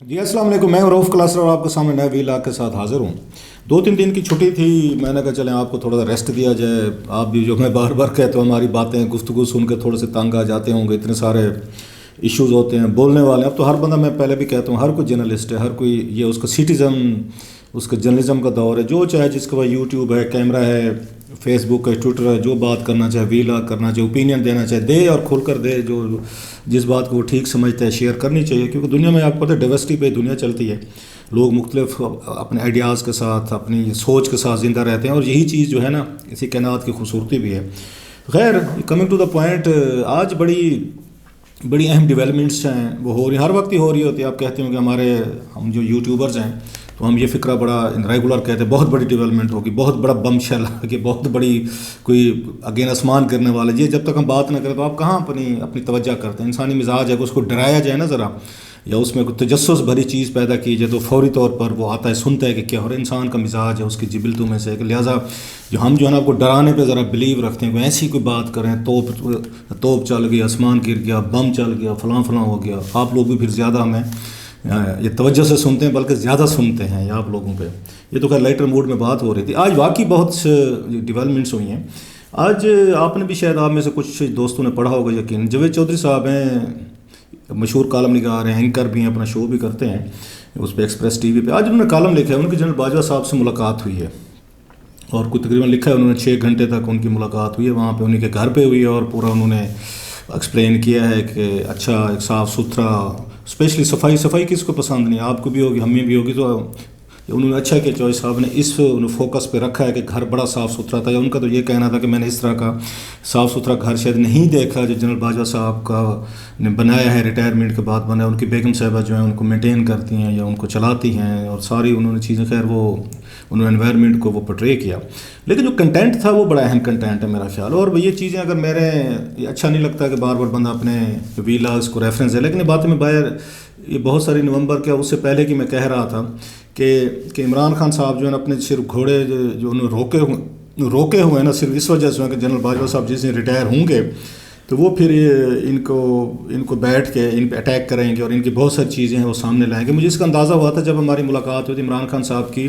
جی السلام علیکم، میں روف کلاسر اور آپ کے سامنے نئے ویلاگ کے ساتھ حاضر ہوں۔ 2-3 دن کی چھٹی تھی، میں نے کہا چلیں آپ کو تھوڑا سا ریسٹ دیا جائے۔ آپ بھی جو میں بار بار کہتا ہوں ہماری باتیں گفتگو سن کے تھوڑے سے تنگ آ جاتے ہوں گے، اتنے سارے ایشوز ہوتے ہیں بولنے والے۔ اب تو ہر بندہ، میں پہلے بھی کہتا ہوں، ہر کوئی جرنلسٹ ہے، ہر کوئی یہ اس کا سٹیزن، اس کا جرنلزم کا دور ہے۔ جو چاہے، جس کے پاس یوٹیوب ہے، کیمرہ ہے، فیس بک ہے، ٹویٹر ہے، جو بات کرنا چاہے، ویلاگ کرنا چاہے، اوپینین دینا چاہے دے، اور کھل کر دے۔ جو جس بات کو وہ ٹھیک سمجھتا ہے شیئر کرنی چاہیے، کیونکہ دنیا میں آپ کو پتہ ہے ڈائیورسٹی پہ دنیا چلتی ہے۔ لوگ مختلف اپنے آئیڈیاز کے ساتھ، اپنی سوچ کے ساتھ زندہ رہتے ہیں، اور یہی چیز جو ہے نا، اسی کائنات کی خوبصورتی بھی ہے۔ خیر، کمنگ ٹو دا پوائنٹ، آج بڑی اہم ڈیولپمنٹس ہیں، وہ ہو رہی، ہر وقت ہی ہو رہی ہوتی ہے۔ آپ کہتے ہوں کہ ہم جو یوٹیوبرز ہیں تو ہم یہ فکرہ بڑا ریگولر کہتے ہیں، بہت بڑی ڈیولپمنٹ ہوگی، بہت بڑا بم شیل کہ بہت بڑی کوئی اگین آسمان کرنے والا۔ یہ جب تک ہم بات نہ کریں تو آپ کہاں اپنی توجہ کرتے ہیں؟ انسانی مزاج ہے کہ اس کو ڈرایا جائے نا ذرا، یا اس میں کوئی تجسس بھری چیز پیدا کی جائے تو فوری طور پر وہ آتا ہے، سنتا ہے کہ کیا ہو رہا ہے۔ انسان کا مزاج ہے، اس کی جبلتوں میں سے ہے کہ لہٰذا جو ہم جو ہے نا آپ کو ڈرانے پہ ذرا بلیو رکھتے ہیں، کوئی ایسی کوئی بات کریں، توپ چل گیا، آسمان گر گیا، بم چل گیا، فلاں ہو گیا، آپ لوگ بھی پھر زیادہ ہمیں یہ توجہ سے سنتے ہیں، بلکہ زیادہ سنتے ہیں آپ لوگوں پہ۔ یہ تو خیر لائٹر موڈ میں بات ہو رہی تھی۔ آج واقعی بہت ڈیولپمنٹس ہوئی ہیں۔ آج آپ نے بھی، شاید آپ میں سے کچھ دوستوں نے پڑھا ہوگا یقین، جاوید چودھری صاحب ہیں، مشہور کالم نگار ہیں، اینکر بھی ہیں، اپنا شو بھی کرتے ہیں اس پہ، ایکسپریس ٹی وی پہ۔ آج انہوں نے کالم لکھا ہے، ان کی جنرل باجوہ صاحب سے ملاقات ہوئی ہے، اور کوئی تقریباً لکھا ہے انہوں نے 6 گھنٹے تک ان کی ملاقات ہوئی ہے، وہاں پہ انہیں کے گھر پہ ہوئی ہے، اور پورا انہوں نے ایکسپلین کیا ہے کہ اچھا، ایک صاف ستھرا، اسپیشلی صفائی کس کو پسند نہیں، آپ کو بھی ہوگی، ہمیں بھی ہوگی، تو انہوں نے اچھا کہ چوہدری صاحب نے اس فوکس پہ رکھا ہے کہ گھر بڑا صاف ستھرا تھا۔ یا ان کا تو یہ کہنا تھا کہ میں نے اس طرح کا صاف ستھرا گھر شاید نہیں دیکھا جو جنرل باجوہ صاحب کا نے بنایا ہے، ریٹائرمنٹ کے بعد بنایا۔ ان کی بیگم صاحبہ جو ہیں ان کو مینٹین کرتی ہیں یا ان کو چلاتی ہیں، اور ساری انہوں نے چیزیں، خیر وہ انہوں نے انوائرمنٹ کو وہ پورٹرے کیا۔ لیکن جو کنٹینٹ تھا وہ بڑا اہم کنٹینٹ ہے میرا خیال۔ اور یہ چیزیں اگر یہ اچھا نہیں لگتا کہ بار بار بندہ اپنے ویلاگس کو ریفرنس ہے، لیکن یہ باتیں میں باہر، یہ بہت ساری نومبر کے اس سے پہلے کی میں کہہ رہا تھا کہ عمران خان صاحب جو ہے نا اپنے صرف گھوڑے جو انہوں روکے ہوئے ہیں نا، صرف اس وجہ سے ہیں کہ جنرل باجوہ صاحب جس دن ریٹائر ہوں گے تو وہ پھر ان کو بیٹھ کے ان پہ اٹیک کریں گے، اور ان کی بہت ساری چیزیں ہیں وہ سامنے لائیں گے۔ مجھے اس کا اندازہ ہوا تھا جب ہماری ملاقات ہوئی تھی عمران خان صاحب کی،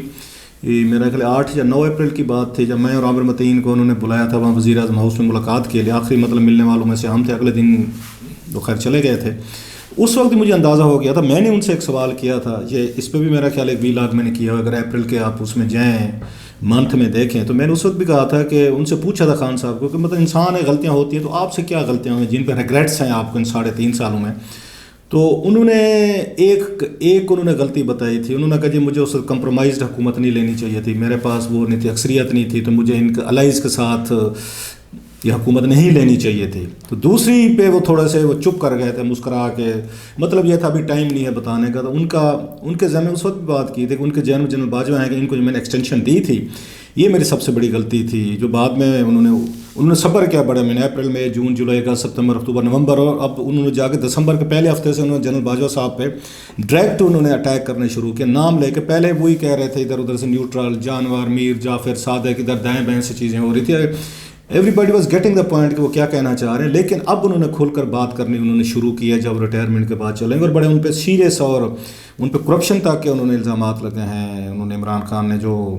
میرا خیال 8 یا 9 اپریل کی بات تھی، جب میں اور عامر متین کو انہوں نے بلایا تھا وہاں وزیر اعظم ہاؤس میں ملاقات کے لیے، آخری مطلب ملنے والوں میں سے ہم تھے۔ اگلے دن وہ خیر چلے گئے تھے۔ اس وقت مجھے اندازہ ہو گیا تھا، میں نے ان سے ایک سوال کیا تھا، یہ اس پہ بھی میرا خیال ایک ویلاگ میں نے کیا ہو، اگر اپریل کے آپ اس میں جائیں، منتھ میں دیکھیں، تو میں نے اس وقت بھی کہا تھا کہ ان سے پوچھا تھا خان صاحب کو کہ مطلب انسان ہے، غلطیاں ہوتی ہیں، تو آپ سے کیا غلطیاں ہوئی جن پہ ریگریٹس ہیں آپ کو ان 3.5 سالوں میں؟ تو انہوں نے ایک غلطی بتائی تھی۔ انہوں نے کہا جی مجھے اس وقت کمپرومائزڈ حکومت نہیں لینی چاہیے تھی، میرے پاس وہ نہیں تھی، اکثریت نہیں تھی، تو مجھے ان کے الائز کے ساتھ یہ حکومت نہیں لینی چاہیے تھی۔ تو دوسری پہ وہ تھوڑے سے وہ چپ کر گئے تھے مسکرا کے، مطلب یہ تھا ابھی ٹائم نہیں ہے بتانے کا۔ تو ان کے ذہن میں اس وقت بھی بات کی تھی کہ ان کے ذہن میں جنرل باجوہ ہیں کہ ان کو جو میں نے ایکسٹینشن دی تھی، یہ میری سب سے بڑی غلطی تھی، جو بعد میں انہوں نے صبر کیا بڑا میں نے، اپریل میں، جون، جولائی، اگست، ستمبر، اکتوبر، نومبر، اور اب انہوں نے جا کے دسمبر کے پہلے ہفتے سے انہوں نے جنرل باجوہ صاحب پہ ڈائریکٹ انہوں نے اٹیک کرنے شروع کیا، نام لے کے۔ پہلے وہی کہہ رہے تھے ادھر ادھر سے نیوٹرل، جانور، میر جعفر، صادق، ادھر دائیں بائیں سے چیزیں ہو رہی تھی، every body was getting the point کہ وہ کیا کہنا چاہ رہے ہیں۔ لیکن اب انہوں نے کھل کر بات کرنی انہوں نے شروع کیا جب ریٹائرمنٹ کے بعد چلیں گے، اور بڑے ان پہ سیریس اور ان پہ کرپشن تک کے انہوں نے الزامات لگے ہیں۔ انہوں نے عمران خان نے جو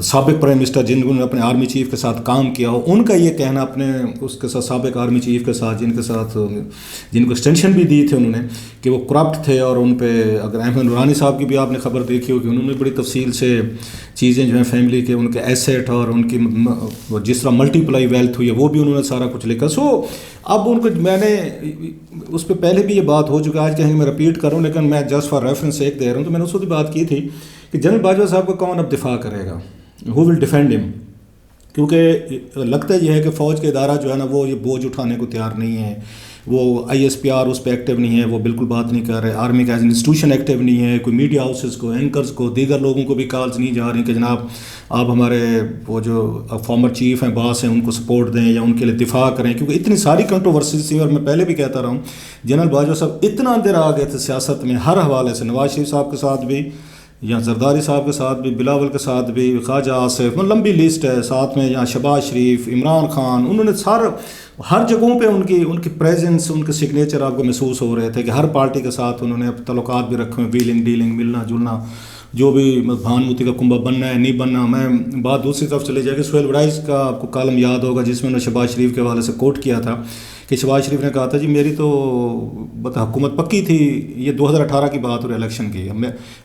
سابق پرائم منسٹر جنہوں نے اپنے آرمی چیف کے ساتھ کام کیا ہو، ان کا یہ کہنا اپنے اس کے ساتھ سابق آرمی چیف کے ساتھ جن کو ایکسٹینشن بھی دی تھی انہوں نے، کہ وہ کرپٹ تھے، اور ان پہ اگر احمد نورانی صاحب کی بھی آپ نے خبر دیکھی ہوگی، انہوں نے بڑی تفصیل سے چیزیں جو ہیں فیملی کے، ان کے ایسیٹ اور ان کی جس طرح ملٹی پلائی ویلتھ ہوئی ہے وہ بھی انہوں نے سارا کچھ لکھا۔ اب ان کو میں نے اس پہ پہلے بھی یہ بات ہو چکا، آج کہیں میں رپیٹ کروں، لیکن میں جسٹ فار ریفرنس ایک دے رہا ہوں۔ تو میں نے اس وقت بھی بات کی تھی کہ جنرل باجوہ صاحب کو کون اب دفاع کرے گا، ہو ول ڈیفینڈ ہم، کیونکہ لگتا یہ ہے کہ فوج کا ادارہ جو ہے نا وہ یہ بوجھ اٹھانے کو تیار نہیں ہے، وہ ISPR اس پہ ایکٹیو نہیں ہے، وہ بالکل بات نہیں کر رہے، آرمی کا ایز انسٹیٹیوشن ایکٹیو نہیں ہے، کوئی میڈیا ہاؤسز کو، اینکرز کو، دیگر لوگوں کو بھی کالز نہیں جا رہی کہ جناب آپ ہمارے وہ جو فارمر چیف ہیں، باس ہیں، ان کو سپورٹ دیں یا ان کے لیے دفاع کریں، کیونکہ اتنی ساری کنٹروورسیز تھیں۔ اور میں پہلے بھی کہتا رہا ہوں، جنرل باجوہ صاحب اتنا اندر آ گئے تھے سیاست میں ہر حوالے سے، نواز شریف صاحب کے ساتھ بھی، یا زرداری صاحب کے ساتھ بھی، بلاول کے ساتھ بھی، خواجہ آصف، لمبی لسٹ ہے، ساتھ میں یہاں شہباز شریف، عمران خان، انہوں نے ہر جگہوں پہ ان کی پریزنس، ان کے سگنیچر آپ کو محسوس ہو رہے تھے کہ ہر پارٹی کے ساتھ انہوں نے تعلقات بھی رکھے ہوئے، ویلنگ ڈیلنگ، ملنا جلنا، جو بھی بھان موتی کا کنبہ بننا ہے نہیں بننا. میں بات دوسری طرف چلے جائے کہ سہیل وڑائچ کا آپ کو کالم یاد ہوگا جس میں انہوں نے شہباز شریف کے حوالے سے کوٹ کیا تھا کہ شہباز شریف نے کہا تھا جی میری تو حکومت پکی تھی، یہ 2018 کی بات اور الیکشن کی،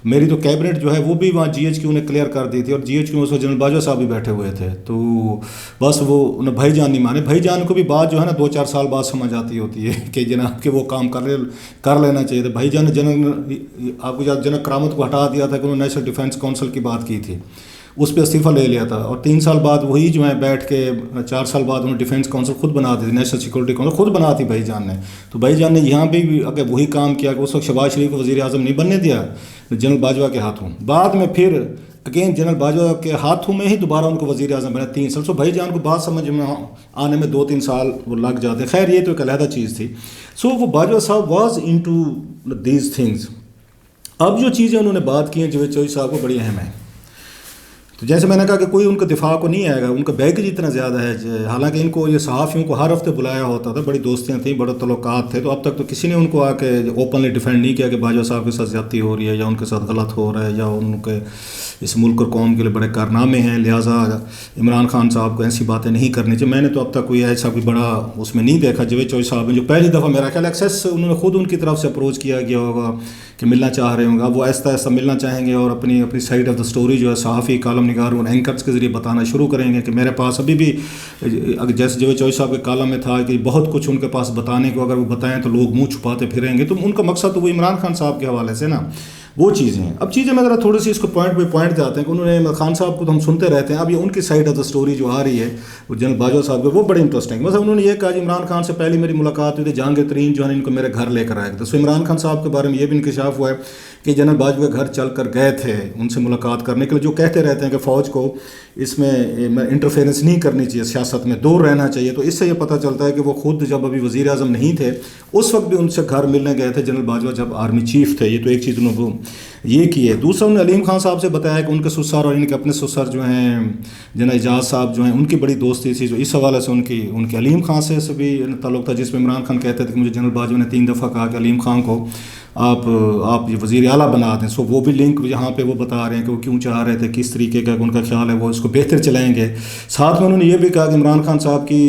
میری تو کیبنٹ جو ہے وہ بھی وہاں جی ایچ کیو نے کلیئر کر دی تھی، اور جی ایچ کیو میں اس وقت جنرل باجوہ صاحب بھی بیٹھے ہوئے تھے. تو بس وہ انہیں بھائی جان نہیں مانے. بھائی جان کو بھی بات جو ہے نا 2-4 سال بعد سمجھ آتی ہوتی ہے کہ جناب کہ وہ کام کر لینا چاہیے تھا. بھائی جان نے آپ کو جنرل کرامت کو ہٹا دیا تھا کہ انہوں نے نیشنل ڈیفینس کونسل کی بات کی تھی، اس پہ استعفیٰ لے لیا تھا، اور 3 سال بعد وہی جو ہے بیٹھ کے 4 سال بعد انہوں نے ڈیفینس کونسل خود بنا دی تھی، نیشنل سیکورٹی کونسل خود بنا دی بھائی جان نے. تو بھائی جان نے یہاں بھی اگر وہی کام کیا کہ اس وقت شہباز شریف کو وزیر اعظم نہیں بننے دیا جنرل باجوہ کے ہاتھوں، بعد میں پھر اگین جنرل باجوہ کے ہاتھوں میں ہی دوبارہ ان کو وزیر اعظم بنا 3 سال. سو بھائی جان کو بات سمجھ میں آنے میں 2-3 سال وہ لگ جاتے. خیر یہ تو ایک علیحدہ چیز تھی. سو وہ باجوہ صاحب واز انٹو دیز تھنگز. اب جو چیزیں انہوں نے بات کی ہیں جاوید چودھری صاحب کو بڑی اہم ہیں. تو جیسے میں نے کہا کہ کوئی ان کا دفاع کو نہیں آئے گا، ان کا بیگیج اتنا زیادہ ہے، حالانکہ ان کو یہ صحافیوں کو ہر ہفتے بلایا ہوتا تھا، بڑی دوستیاں تھیں، بڑے تعلقات تھے، تو اب تک تو کسی نے ان کو آ کے اوپنلی ڈیفینڈ نہیں کیا کہ باجوہ صاحب کے ساتھ زیادتی ہو رہی ہے یا ان کے ساتھ غلط ہو رہا ہے یا ان کے اس ملک اور قوم کے لیے بڑے کارنامے ہیں، لہٰذا عمران خان صاحب کو ایسی باتیں نہیں کرنی چاہیے. میں نے تو اب تک کوئی ایسا کوئی بڑا اس میں نہیں دیکھا. جاوید چودھری صاحب نے جو پہلی دفعہ میرا خیال ایکسیس انہوں نے خود ان کی طرف سے اپروچ کیا گیا ہوگا کہ ملنا چاہ رہے ہوں گے، اب وہ ایسا ایسا ملنا چاہیں گے اور اپنی سائڈ آف دا اسٹوری جو ہے صحافی کالم نگاروں اور اینکرز کے ذریعے بتانا شروع کریں گے کہ میرے پاس ابھی بھی جیسے جاوید چودھری صاحب کے کالم میں تھا کہ بہت کچھ ان کے پاس بتانے کو، اگر وہ بتائیں تو لوگ منہ چھپاتے پھریں گے. تو ان کا مقصد تو وہ عمران خان صاحب کے حوالے سے نا وہ چیزیں ہیں. اب چیزیں میں ذرا تھوڑی سی اس کو پوائنٹ بائی پوائنٹ جاتے ہیں کہ انہوں نے خان صاحب کو تو ہم سنتے رہتے ہیں، اب یہ ان کی سائڈ آف دا اسٹوری جو آ رہی ہے وہ جنرل باجوہ صاحب کو وہ بڑی انٹرسٹنگ. مثلا انہوں نے یہ کہا کہ عمران خان سے پہلی میری ملاقات ہوئی تھی، جہانگیر ترین جو ہے ان کو میرے گھر لے کر آئے تھے. تو عمران خان صاحب کے بارے میں یہ بھی انکشاف ہوا ہے کہ جنرل باجوہ گھر چل کر گئے تھے ان سے ملاقات کرنے کے لیے. جو کہتے رہتے ہیں کہ فوج کو اس میں انٹرفیئرنس نہیں کرنی چاہیے، سیاست میں دور رہنا چاہیے، تو اس سے یہ پتہ چلتا ہے کہ وہ خود جب ابھی وزیر اعظم نہیں تھے اس وقت بھی ان سے گھر ملنے گئے تھے جنرل باجوہ جب آرمی چیف تھے. یہ تو ایک چیز انہوں نے یہ کی ہے. دوسرا انہوں نے علیم خان صاحب سے بتایا کہ ان کے سسر اور ان کے اپنے سسر جو ہیں جنرل اعجاز صاحب جو ہیں ان کی بڑی دوستی تھی. جو اس حوالے سے ان کے علیم خان سے بھی تعلق تھا، جس میں عمران خان کہتے تھے کہ مجھے جنرل باجوہ نے 3 دفعہ کہا کہ علیم خان کو آپ یہ وزیر اعلیٰ بنا دیں. سو وہ بھی لنک یہاں پہ وہ بتا رہے ہیں کہ وہ کیوں چاہ رہے تھے، کس طریقے کا ان کا خیال ہے وہ اس کو بہتر چلائیں گے. ساتھ میں انہوں نے یہ بھی کہا کہ عمران خان صاحب کہ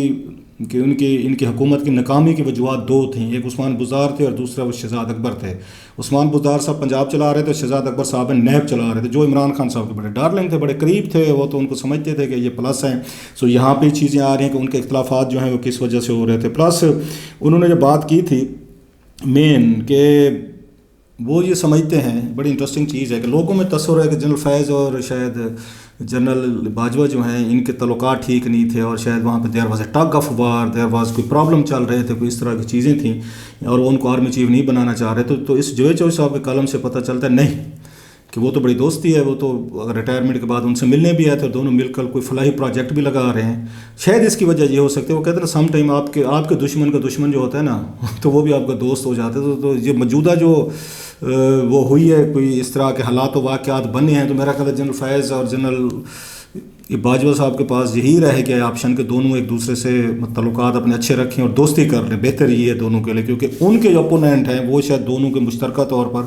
ان کی حکومت کی ناکامی کی وجوہات 2 تھیں، ایک عثمان بزدار تھے اور دوسرا وہ شہزاد اکبر تھے. عثمان بزدار صاحب پنجاب چلا رہے تھے، شہزاد اکبر صاحب نیب چلا رہے تھے، جو عمران خان صاحب کے بڑے ڈارلنگ تھے، بڑے قریب تھے، وہ تو ان کو سمجھتے تھے کہ یہ پلس ہیں. سو یہاں پہ چیزیں آ رہی ہیں کہ ان کے اختلافات جو ہیں وہ کس وجہ سے ہو رہے تھے. پلس انہوں نے جو بات کی تھی مین کہ وہ یہ سمجھتے ہیں، بڑی انٹرسٹنگ چیز ہے کہ لوگوں میں تصور ہے کہ جنرل فیض اور شاید جنرل باجوہ جو ہیں ان کے تعلقات ٹھیک نہیں تھے، اور شاید وہاں پہ there was a tug of war, there was کوئی پرابلم چل رہے تھے، کوئی اس طرح کی چیزیں تھیں اور وہ ان کو آرمی چیف نہیں بنانا چاہ رہے. تو اس جاوید چودھری صاحب کے کالم سے پتہ چلتا ہے نہیں کہ وہ تو بڑی دوستی ہے، وہ تو اگر ریٹائرمنٹ کے بعد ان سے ملنے بھی آئے تھے، دونوں مل کر کوئی فلاحی پروجیکٹ بھی لگا رہے ہیں. شاید اس کی وجہ یہ ہو سکتی ہے، وہ کہتے ہیں سم ٹائم آپ کے دشمن کا دشمن جو ہوتا ہے نا تو وہ بھی آپ کا دوست ہو جاتا ہے. تو یہ موجودہ جو وہ ہوئی ہے کوئی اس طرح کے حالات و واقعات بنے ہیں، تو میرا خیال ہے جنرل فیض اور جنرل باجوہ صاحب کے پاس یہی رہے کہ آپشن کے دونوں ایک دوسرے سے تعلقات اپنے اچھے رکھیں اور دوستی کر لیں. بہتر یہ ہے دونوں کے لیے، کیونکہ ان کے جو اپوننٹ ہیں وہ شاید دونوں کے مشترکہ طور پر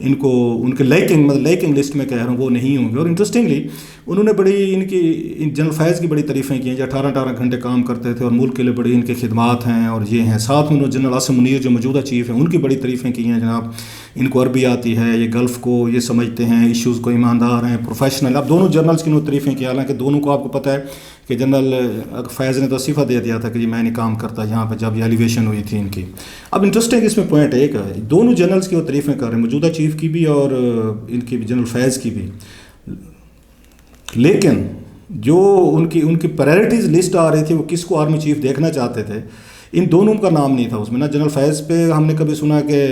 ان کے لائکنگ لسٹ میں کہہ رہا ہوں وہ نہیں ہوں گے. اور انٹرسٹنگلی انہوں نے بڑی جنرل فیض کی بڑی تعریفیں کی ہیں، جو 18 گھنٹے کام کرتے تھے اور ملک کے لیے بڑی ان کے خدمات ہیں اور یہ ہیں. ساتھ میں انہوں نے جنرل عاصم منیر جو موجودہ چیف ہیں ان کی بڑی تعریفیں کی ہیں، جناب ان کو عربی آتی ہے، یہ گلف کو یہ سمجھتے ہیں، ایشوز کو ایماندار ہیں، پروفیشنل. اب دونوں جنرلز کی انہوں نے تعریفیں کی، حالانکہ دونوں کو آپ کو پتہ ہے کہ جنرل فیض نے تو استعفیٰ دے دیا تھا کہ جی میں نہیں کام کرتا یہاں پہ جب یہ ایلیویشن ہوئی تھی ان کی. اب انٹرسٹنگ اس میں پوائنٹ ایک ہے، دونوں جنرلز کی وہ تعریفیں کر رہے ہیں، موجودہ چیف کی بھی اور ان کی بھی، جنرل فیض کی بھی. لیکن جو ان کی پرائرٹیز لسٹ آ رہی تھی وہ کس کو آرمی چیف دیکھنا چاہتے تھے، ان دونوں کا نام نہیں تھا اس میں. نہ جنرل فیض پہ ہم نے کبھی سنا کہ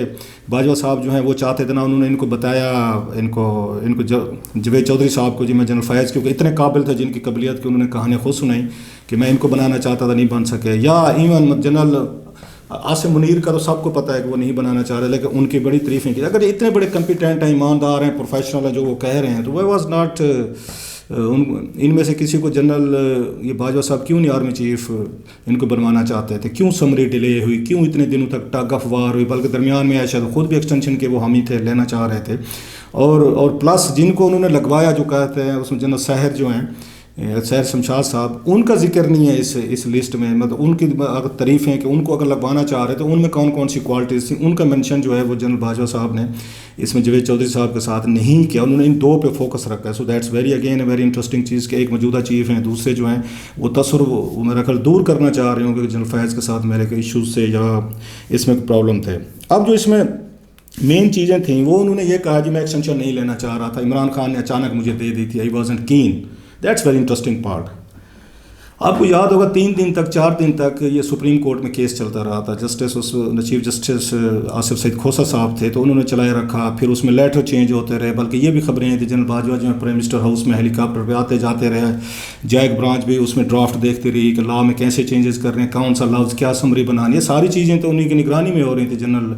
باجوہ صاحب جو ہیں وہ چاہتے تھے، نہ انہوں نے ان کو بتایا ان کو جاوید چودھری صاحب کو جی میں جنرل فیض کیونکہ اتنے قابل تھے جن کی قبلیت کی انہوں نے کہانیاں خود سنائی کہ میں ان کو بنانا چاہتا تھا نہیں بن سکے. یا ایون جنرل عاصم منیر کا تو سب کو پتہ ہے کہ وہ نہیں بنانا چاہ رہے، لیکن ان کی بڑی تعریفیں کی. اگر اتنے بڑے کمپیٹنٹ ہیں، ایماندار ہیں، پروفیشنل ہیں جو وہ کہہ رہے ہیں، تو وہ واز ناٹ ان میں سے کسی کو جنرل یہ باجوہ صاحب کیوں نہیں آرمی چیف ان کو بنوانا چاہتے تھے, کیوں سمری ڈیلے ہوئی, کیوں اتنے دنوں تک ٹگ آف وار ہوئی, بلکہ درمیان میں شاید خود بھی ایکسٹینشن کے وہ حامی تھے, لینا چاہ رہے تھے. اور پلس جن کو انہوں نے لگوایا جو کہتے ہیں اس میں جنرل سحر جو ہیں, سحر شمشاد صاحب, ان کا ذکر نہیں ہے اس لسٹ میں. مطلب ان کی اگر تعریفیں کہ ان کو اگر لگوانا چاہ رہے تو ان میں کون کون سی کوالٹیز تھیں, ان کا مینشن جو ہے وہ جنرل باجوہ صاحب نے اس میں جاوید چودھری صاحب کے ساتھ نہیں کیا. انہوں نے ان دو پہ فوکس رکھا ہے. So that's very again a very interesting چیز کہ ایک موجودہ چیف ہیں, دوسرے جو ہیں وہ تصور وہ میرا خیال دور کرنا چاہ رہے ہوں کہ جنرل فیض کے ساتھ میرے کے ایشوز سے یا اس میں پرابلم تھے. اب جو اس میں مین چیزیں تھیں وہ انہوں نے یہ کہا کہ میں ایکسٹینشن نہیں لینا چاہ رہا تھا, عمران خان نے اچانک مجھے دے دی تھی, I wasn't can. That's very interesting part. آپ کو یاد ہوگا 3 دن تک 4 دن تک یہ سپریم کورٹ میں کیس چلتا رہا تھا. چیف جسٹس آصف سعید کھوسہ صاحب تھے تو انہوں نے چلائے رکھا, پھر اس میں لیٹر چینج ہوتے رہے, بلکہ یہ بھی خبریں تھیں جنرل باجوہ جو پرائم منسٹر ہاؤس میں ہیلی کاپٹر پہ آتے جاتے رہے, جیک برانچ بھی اس میں ڈرافٹ دیکھتی رہی کہ لا میں کیسے چینجز کر رہے ہیں, کون سا لفظ کیا سمری بنانی ہے, ساری چیزیں تو انہیں کی نگرانی میں ہو رہی تھیں جنرل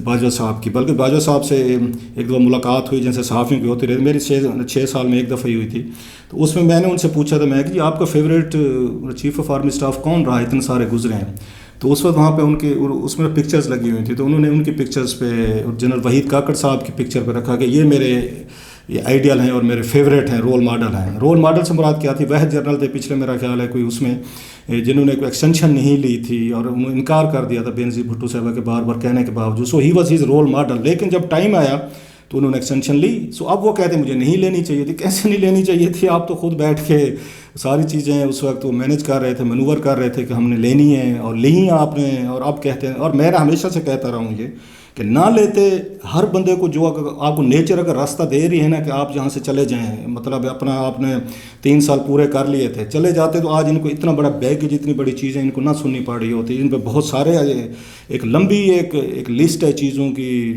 باجوہ صاحب کی. بلکہ باجوہ صاحب سے ایک دو ملاقات ہوئی جن سے صحافیوں کی ہوتی رہی, میری 6 سال میں ایک دفعہ ہی ہوئی تھی. تو اس میں نے ان سے پوچھا تھا میں کہ آپ کا favourite chief of army staff کون رہا, اتنے سارے گزرے ہیں. تو اس وقت وہاں پہ ان کے اس میں پکچرز لگی ہوئی تھیں, تو انہوں نے ان کی پکچرز پہ جنرل وحید کاکڑ صاحب کی پکچر پہ رکھا کہ یہ میرے آئیڈیل ہیں اور میرے فیوریٹ ہیں, رول ماڈل ہیں. رول ماڈل سے مراد کیا تھی, وہ جنرل تھے پچھلے میرا خیال ہے کوئی اس میں جنہوں نے کوئی ایکسٹینشن نہیں لی تھی اور انہوں نے انکار کر دیا تھا بینظیر بھٹو صاحبہ کے بار بار کہنے کے باوجود. So he was his role model. لیکن جب ٹائم آیا تو انہوں نے ایکسٹینشن لی. سو اب وہ کہتے ہیں مجھے نہیں لینی چاہیے تھی. کیسے نہیں لینی چاہیے تھی, آپ تو خود بیٹھ کے ساری چیزیں اس وقت وہ مینیج کر رہے تھے, مینوور کر رہے تھے کہ ہم نے لینی ہے اور لی آپ نے. اور اب کہتے ہیں, اور میں ہمیشہ سے کہتا رہا ہوں یہ کہ نہ لیتے. ہر بندے کو جو آپ کو نیچر اگر راستہ دے رہی ہے نا کہ آپ یہاں سے چلے جائیں, مطلب اپنا آپ نے 3 سال پورے کر لیے تھے, چلے جاتے تو آج ان کو اتنا بڑا بیگیج, اتنی بڑی چیزیں ان کو نہ سننی پڑ رہی ہوتی. ان پہ بہت سارے ایک لمبی ایک لسٹ ہے چیزوں کی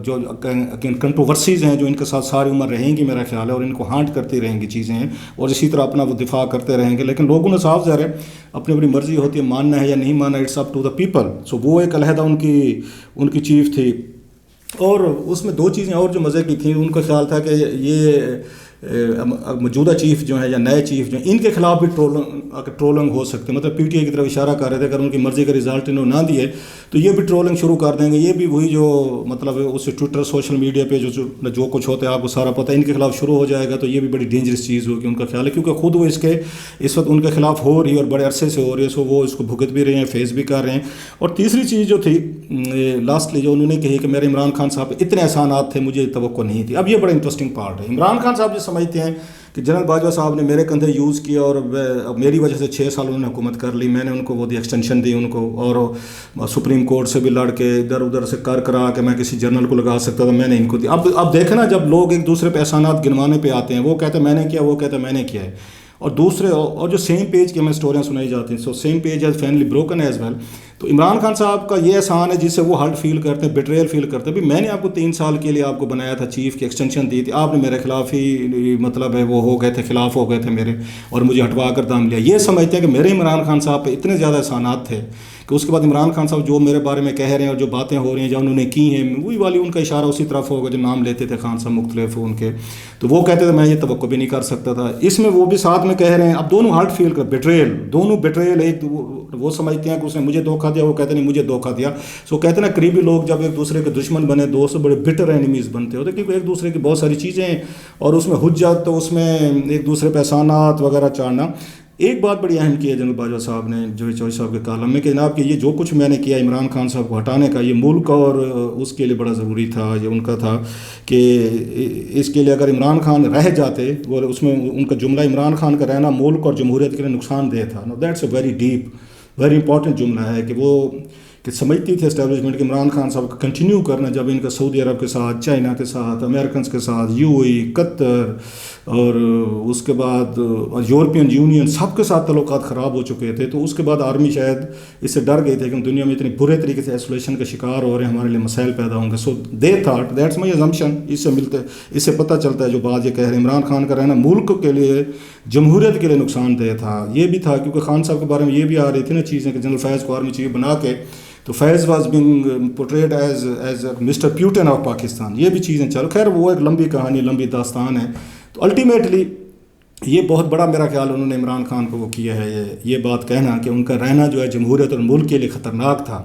جو کنٹروورسیز ہیں جو ان کے ساتھ ساری عمر رہیں گی میرا خیال ہے, اور ان کو ہانٹ کرتی رہیں گی چیزیں, اور اسی طرح اپنا وہ دفاع کرتے رہیں گے. لیکن لوگوں نے صاف ظاہر ہے اپنی اپنی مرضی ہوتی ہے, ماننا ہے یا نہیں ماننا, it's up to the people. So وہ ایک علیحدہ ان کی چیف تھی. اور اس میں 2 چیزیں اور جو مزے کی تھیں, ان کا خیال تھا کہ یہ موجودہ چیف جو ہیں یا نئے چیف جو ہیں ان کے خلاف بھی ٹرولنگ ہو سکتے. مطلب پی ٹی آئی کی طرف اشارہ کر رہے تھے اگر ان کی مرضی کا رزلٹ انہوں نے نہ دیے تو یہ بھی ٹرولنگ شروع کر دیں گے. یہ بھی وہی جو مطلب اس ٹویٹر سوشل میڈیا پہ جو کچھ ہوتا ہے آپ کو سارا پتہ ہے, ان کے خلاف شروع ہو جائے گا تو یہ بھی بڑی ڈینجرس چیز ہوگی ان کا خیال ہے, کیونکہ خود وہ اس وقت ان کے خلاف ہو رہی ہے اور بڑے عرصے سے ہو رہی ہے. سو وہ اس کو بھگت بھی رہے ہیں, فیس بھی کر رہے ہیں. اور تیسری چیز جو تھی لاسٹلی جو انہوں نے کہی کہ میرے عمران خان صاحب اتنے احسانات تھے مجھے توقع نہیں تھی. اب یہ بڑا انٹرسٹنگ پارٹ ہے. عمران خان صاحب جو سمجھتے ہیں کہ جنرل باجوہ صاحب نے میرے کندھے یوز کیا اور میری وجہ سے 6 سال انہوں نے حکومت کر لی, میں نے ان کو وہ دی ایکسٹینشن دی ان کو, اور سپریم کورٹ سے بھی لڑ کے ادھر ادھر سے کرا کہ میں کسی جنرل کو لگا سکتا تھا, میں نے ان کو دی. اب دیکھیں نا, جب لوگ ایک دوسرے پہ احسانات گنوانے پہ آتے ہیں, وہ کہتے ہیں میں نے کیا, وہ کہتے ہیں میں نے کیا ہے, اور دوسرے اور جو سیم پیج کی ہمیں اسٹوریاں سنائی جاتی ہیں. So same page has finally broken as well. تو عمران خان صاحب کا یہ احسان ہے جس سے وہ ہرٹ فیل کرتے ہیں, بیٹریل فیل کرتے ہیں. میں نے آپ کو 3 سال کے لیے آپ کو بنایا تھا چیف کی, ایکسٹینشن دی تھی, آپ نے میرے خلاف ہی مطلب ہے وہ ہو گئے تھے, خلاف ہو گئے تھے میرے, اور مجھے ہٹوا کر دام لیا. یہ سمجھتے ہیں کہ میرے عمران خان صاحب پہ اتنے زیادہ احسانات تھے کہ اس کے بعد عمران خان صاحب جو میرے بارے میں کہہ رہے ہیں اور جو باتیں ہو رہی ہیں جو انہوں نے کی ہیں, وہی والی ان کا اشارہ اسی طرف ہوگا جو نام لیتے تھے خان صاحب مختلف ان کے, تو وہ کہتے تھے میں یہ توقع بھی نہیں کر سکتا تھا. اس میں وہ بھی ساتھ میں کہہ رہے ہیں. اب دونوں ہارٹ فیل کر بیٹریل, دونوں بیٹریل, ایک وہ سمجھتے ہیں کہ اس نے مجھے دھوکہ دیا, وہ کہتے ہیں مجھے دھوکہ دیا. سو کہتے ہیں نا قریبی لوگ جب ایک دوسرے کے دشمن بنے, دوست بڑے بٹر اینیمیز بنتے ہوتے, کیونکہ ایک دوسرے کی بہت ساری چیزیں ہیں اور اس میں حجت, تو اس میں ایک دوسرے پہ احسانات وغیرہ چاڑنا. ایک بات بڑی اہم کی ہے جنرل باجوہ صاحب نے جاوید چودھری صاحب کے کالم میں کہ جناب کہ یہ جو کچھ میں نے کیا عمران خان صاحب کو ہٹانے کا, یہ ملک اور اس کے لیے بڑا ضروری تھا. یہ ان کا تھا کہ اس کے لیے اگر عمران خان رہ جاتے, وہ اس میں ان کا جملہ عمران خان کا رہنا ملک اور جمہوریت کے لیے نقصان دہ تھا. That's a very deep very important جملہ ہے کہ وہ کہ سمجھتی تھی اسٹیبلشمنٹ کہ عمران خان صاحب کا کنٹینیو کرنا, جب ان کا سعودی عرب کے ساتھ, چائنا کے ساتھ, امریکنس کے ساتھ, یو اے ای, قطر اور اس کے بعد یورپین یونین, سب کے ساتھ تعلقات خراب ہو چکے تھے. تو اس کے بعد آرمی شاید اس سے ڈر گئے تھے کہ ہم دنیا میں اتنی برے طریقے سے ایسولیشن کا شکار ہو رہے ہیں, ہمارے لیے مسائل پیدا ہوں گے. So they thought, that's my assumption, اس سے پتہ چلتا ہے جو بات یہ کہہ رہے ہیں عمران خان کا رہنا ملک کے لیے, جمہوریت کے لیے نقصان دہ تھا. یہ بھی تھا کیونکہ خان صاحب کے بارے میں یہ بھی آ رہی تھی نا چیزیں کہ جنرل فیض کو آرمی چیف بنا کے, تو Faiz was being portrayed as Mister Putin of Pakistan. یہ بھی چیزیں چلو, خیر وہ ایک لمبی کہانی, لمبی داستان ہے. تو الٹیمیٹلی یہ بہت بڑا میرا خیال انہوں نے عمران خان کو وہ کیا ہے، یہ بات کہنا کہ ان کا رہنا جو ہے جمہوریت اور ملک کے لیے خطرناک تھا۔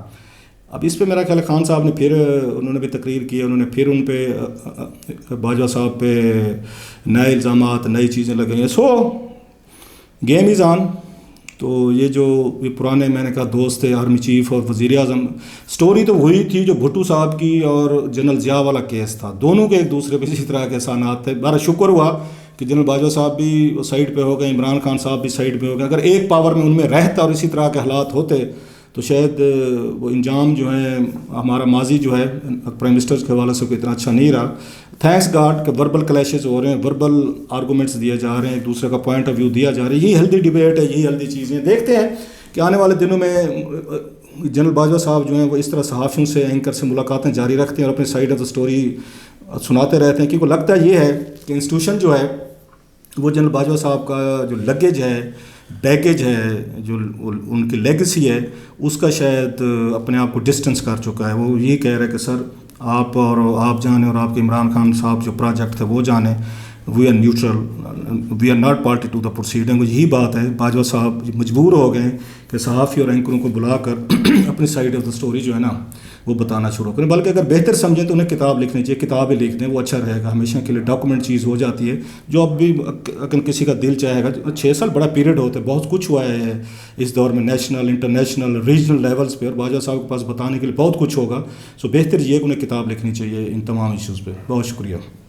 اب اس پہ میرا خیال ہے خان صاحب نے پھر انہوں نے بھی تقریر کی، انہوں نے پھر ان پہ باجوہ صاحب پہ نئے الزامات نئی چیزیں لگیں، سو گیم از آن۔ تو یہ جو پرانے میں نے کہا دوست تھے آرمی چیف اور وزیر اعظم، سٹوری تو وہی تھی جو بھٹو صاحب کی اور جنرل ضیاء والا کیس تھا، دونوں کے ایک دوسرے پہ اسی طرح کے احسانات تھے۔ بہرحال شکر ہوا کہ جنرل باجوہ صاحب بھی سائڈ پہ ہو گئے، عمران خان صاحب بھی سائڈ پہ ہو گئے۔ اگر ایک پاور میں ان میں رہتا اور اسی طرح کے حالات ہوتے تو شاید وہ انجام جو ہے ہمارا ماضی جو ہے پرائم منسٹر کے حوالے سے کوئی اتنا اچھا نہیں رہا۔ تھینکس گاڈ کہ وربل کلیشز ہو رہے ہیں، وربل آرگومنٹس دیے جا رہے ہیں، ایک دوسرے کا پوائنٹ آف ویو دیا جا رہا ہے، یہی ہیلدی ڈبیٹ ہے، یہی ہیلدی چیزیں۔ دیکھتے ہیں کہ آنے والے دنوں میں جنرل باجوہ صاحب جو ہیں وہ اس طرح صحافیوں سے اینکر سے ملاقاتیں جاری رکھتے ہیں اور اپنی سائڈ آف دا سٹوری سناتے رہتے ہیں، کیونکہ لگتا یہ ہے کہ انسٹیٹیوشن جو ہے وہ جنرل باجوہ صاحب کا جو لگیج ہے، بیگیج ہے، جو ان کی لیگیسی ہے، اس کا شاید اپنے آپ کو ڈسٹنس کر چکا ہے۔ وہ یہی کہہ رہے کہ سر آپ اور آپ جانیں اور آپ کے عمران خان صاحب جو پروجیکٹ تھے وہ جانیں، we are neutral, we are not party to the proceeding. یہی بات ہے، باجوہ صاحب مجبور ہو گئے کہ صحافی اور اینکروں کو بلا کر اپنی سائڈ آف دا سٹوری جو ہے نا وہ بتانا شروع کریں، بلکہ اگر بہتر سمجھیں تو انہیں کتاب لکھنی چاہیے، کتابیں لکھ دیں، وہ اچھا رہے گا، ہمیشہ کے لیے ڈاکومنٹ چیز ہو جاتی ہے۔ جو اب بھی اگر کسی کا دل چاہے گا، 6 سال بڑا پیریڈ ہوتا ہے، بہت کچھ ہوا ہے اس دور میں، نیشنل انٹرنیشنل ریجنل لیولز پہ، اور باجوہ صاحب کے پاس بتانے کے لیے بہت کچھ ہوگا۔ سو بہتر یہ کہ انہیں کتاب لکھنی چاہیے ان تمام ایشوز پہ۔ بہت شکریہ۔